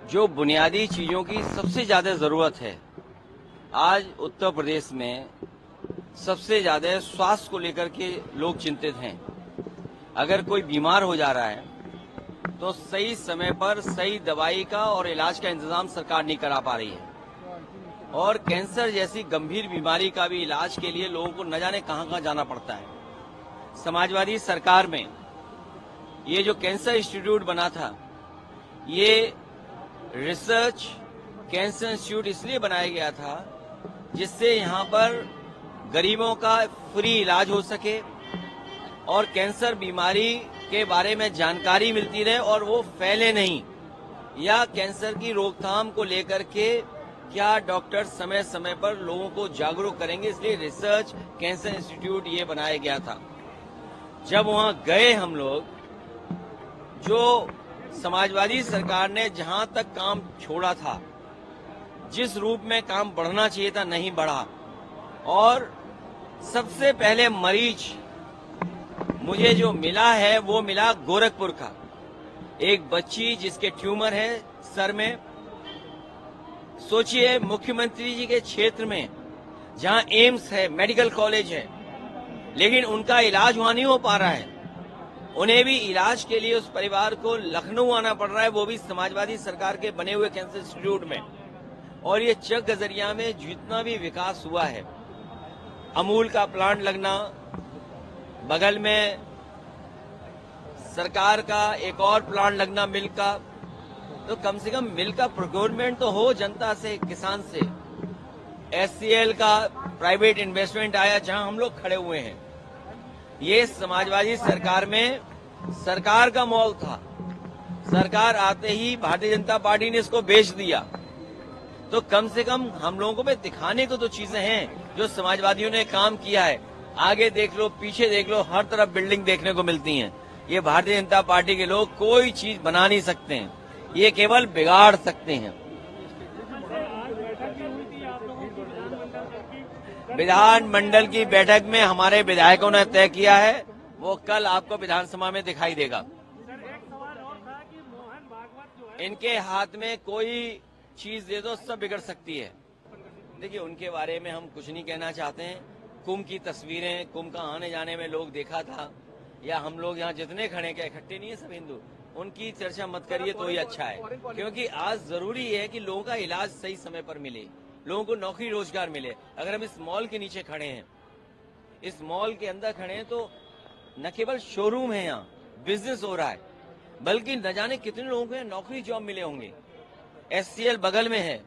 जो बुनियादी चीजों की सबसे ज्यादा जरूरत है, आज उत्तर प्रदेश में सबसे ज्यादा स्वास्थ्य को लेकर के लोग चिंतित हैं। अगर कोई बीमार हो जा रहा है तो सही समय पर सही दवाई का और इलाज का इंतजाम सरकार नहीं करा पा रही है, और कैंसर जैसी गंभीर बीमारी का भी इलाज के लिए लोगों को न जाने कहां जाना पड़ता है। समाजवादी सरकार में ये जो कैंसर इंस्टीट्यूट बना था, ये रिसर्च कैंसर इंस्टीट्यूट इसलिए बनाया गया था जिससे यहाँ पर गरीबों का फ्री इलाज हो सके और कैंसर बीमारी के बारे में जानकारी मिलती रहे और वो फैले नहीं, या कैंसर की रोकथाम को लेकर के क्या डॉक्टर समय समय पर लोगों को जागरूक करेंगे, इसलिए रिसर्च कैंसर इंस्टीट्यूट ये बनाया गया था। जब वहां गए हम लोग, जो समाजवादी सरकार ने जहां तक काम छोड़ा था, जिस रूप में काम बढ़ना चाहिए था नहीं बढ़ा, और सबसे पहले मरीज मुझे जो मिला है वो मिला गोरखपुर का, एक बच्ची जिसके ट्यूमर है सर में। सोचिए, मुख्यमंत्री जी के क्षेत्र में जहां एम्स है, मेडिकल कॉलेज है, लेकिन उनका इलाज वहां नहीं हो पा रहा है। उन्हें भी इलाज के लिए उस परिवार को लखनऊ आना पड़ रहा है, वो भी समाजवादी सरकार के बने हुए कैंसर इंस्टीट्यूट में। और ये चक गजरिया में जितना भी विकास हुआ है, अमूल का प्लांट लगना, बगल में सरकार का एक और प्लांट लगना मिल्क का, तो कम से कम मिल्क का प्रोक्योरमेंट तो हो जनता से, किसान से। एचसीएल का प्राइवेट इन्वेस्टमेंट आया जहां हम लोग खड़े हुए हैं। ये समाजवादी सरकार में सरकार का मॉल था, सरकार आते ही भारतीय जनता पार्टी ने इसको बेच दिया। तो कम से कम हम लोगों को भी दिखाने को तो चीजें हैं जो समाजवादियों ने काम किया है। आगे देख लो, पीछे देख लो, हर तरफ बिल्डिंग देखने को मिलती हैं। ये भारतीय जनता पार्टी के लोग कोई चीज बना नहीं सकते हैं, ये केवल बिगाड़ सकते हैं। विधानमंडल की बैठक में हमारे विधायकों ने तय किया है, वो कल आपको विधानसभा में दिखाई देगा। इनके हाथ में कोई चीज दे दो, सब बिगड़ सकती है। देखिए, उनके बारे में हम कुछ नहीं कहना चाहते हैं। कुंभ की तस्वीरें, कुंभ का आने जाने में लोग देखा था, या हम लोग यहाँ जितने खड़े क्या इकट्ठे नहीं है सब हिंदू, उनकी चर्चा मत करिए तो ही अच्छा है। क्योंकि आज जरूरी है कि लोगों का इलाज सही समय पर मिले, लोगों को नौकरी रोजगार मिले। अगर हम इस मॉल के नीचे खड़े हैं, इस मॉल के अंदर खड़े हैं, तो न केवल शोरूम है, यहाँ बिजनेस हो रहा है, बल्कि न जाने कितने लोगों को नौकरी जॉब मिले होंगे। एचसीएल बगल में है,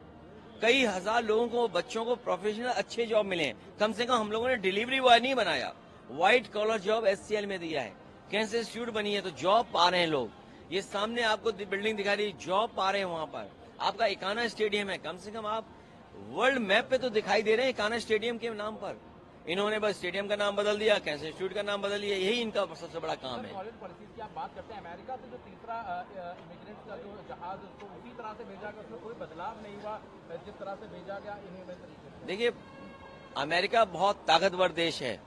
कई हजार लोगों को, बच्चों को प्रोफेशनल अच्छे जॉब मिले हैं। कम से कम हम लोगों ने डिलीवरी बॉय नहीं बनाया, व्हाइट कॉलर जॉब एचसीएल में दिया है। कैंसर इंस्टीट्यूट बनी है तो जॉब पा रहे हैं लोग। ये सामने आपको बिल्डिंग दिखा रही है, जॉब पा रहे हैं वहां पर। आपका इकाना स्टेडियम है, कम से कम आप वर्ल्ड मैप पे तो दिखाई दे रहे हैं इकाना स्टेडियम के नाम पर। इन्होंने बस स्टेडियम का नाम बदल दिया, कैंसर इंस्टीट्यूट का नाम बदल दिया, यही इनका सबसे बड़ा काम है। की आप बात करते हैं, अमेरिका से जो तीसरा इमिग्रेंट्स का जो जहाज उसको उसी तरह से भेजा गया, उसमें कोई बदलाव नहीं हुआ जिस तरह से भेजा गया इन्हें। देखिए, अमेरिका बहुत ताकतवर देश है,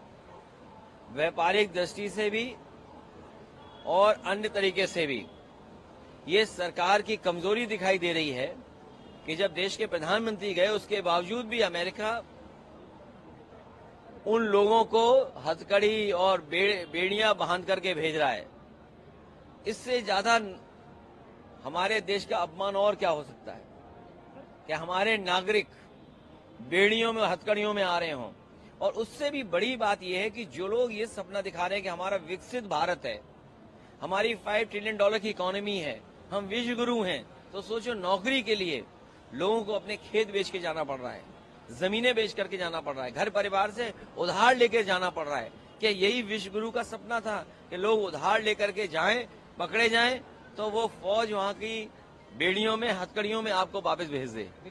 व्यापारिक दृष्टि से भी और अन्य तरीके से भी। ये सरकार की कमजोरी दिखाई दे रही है कि जब देश के प्रधानमंत्री गए, उसके बावजूद भी अमेरिका उन लोगों को हथकड़ी और बेड़ियां बांध करके भेज रहा है। इससे ज्यादा हमारे देश का अपमान और क्या हो सकता है कि हमारे नागरिक बेड़ियों में, हथकड़ियों में आ रहे हों। और उससे भी बड़ी बात यह है कि जो लोग ये सपना दिखा रहे हैं कि हमारा विकसित भारत है, हमारी $5 ट्रिलियन की इकोनॉमी है, हम विश्व गुरु हैं, तो सोचो नौकरी के लिए लोगों को अपने खेत बेच के जाना पड़ रहा है, जमीनें बेच करके जाना पड़ रहा है, घर परिवार से उधार लेकर जाना पड़ रहा है। क्या यही विश्व गुरु का सपना था कि लोग उधार लेकर के जाएं, पकड़े जाएं, तो वो फौज वहां की बेड़ियों में, हथकड़ियों में आपको वापस भेज दे?